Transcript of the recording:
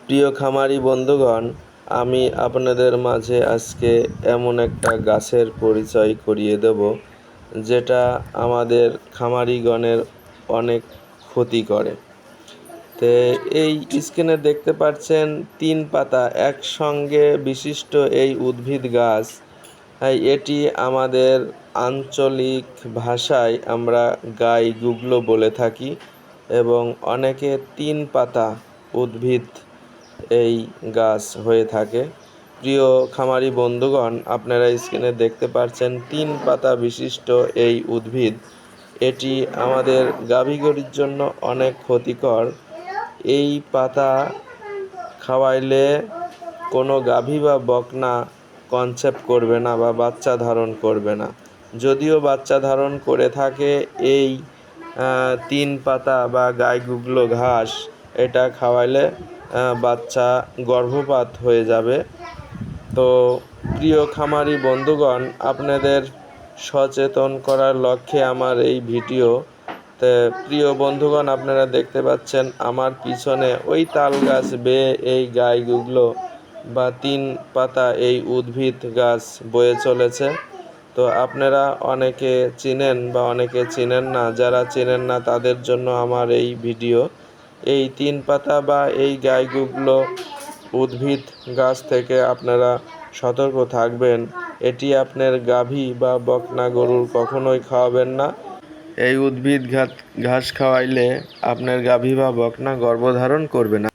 প্রিয় খামারি বন্ধুগণ, আমি আপনাদের মাঝে আজকে এমন একটা গাছের পরিচয় করিয়ে দেব, যেটা আমাদের খামারিগণের অনেক ক্ষতি করে। তো এই স্ক্রিনে দেখতে পাচ্ছেন ৩ পাতা একসঙ্গে বিশিষ্ট এই উদ্ভিদ গাছ। এটি আমাদের আঞ্চলিক ভাষায় আমরা গাই গুগলো বলে থাকি এবং অনেকে ৩ পাতা উদ্ভিদ এই গাছ হয়ে থাকে। প্রিয় খামারি বন্ধুগণ, আপনারা স্ক্রিনে দেখতে পাচ্ছেন ৩ পাতা বিশিষ্ট এই উদ্ভিদ। এটি আমাদের গাভী গরুর জন্য অনেক ক্ষতিকর। এই পাতা খাওয়াইলে কোনো গাভী বা বকনা কনসেপ্ট করবে না বা বাচ্চা ধারণ করবে না। যদিও বাচ্চা ধারণ করে থাকে এই ৩ পাতা বা গাই গুগলো ঘাস, এটা খাওয়াইলে বাচ্চা গর্ভপাত হয়ে যাবে। তো প্রিয় খামারি বন্ধুগণ, আপনাদের সচেতন করার লক্ষ্যে আমার এই ভিডিও। তো প্রিয় বন্ধুগণ, আপনারা দেখতে পাচ্ছেন আমার পিছনে ওই তাল গাছ বেয়ে এই গাই গুগলো বা ৩ পাতা এই উদ্ভিদ গাছ বয়ে চলেছে। তো আপনারা অনেকে চিনেন বা অনেকে চিনেন না। যারা চেনেন না তাদের জন্য আমার এই ভিডিও। এই ৩ পাতা বা এই গাই গুগলো উদ্ভিদ গাছ থেকে আপনারা সতর্ক থাকবেন। এটি আপনার গাভী বা বকনা গরুর কখনোই খাওয়াবেন না। এই উদ্ভিদ ঘাস খাওয়াইলে আপনার গাভী বা বকনা গর্ভধারণ করবে না।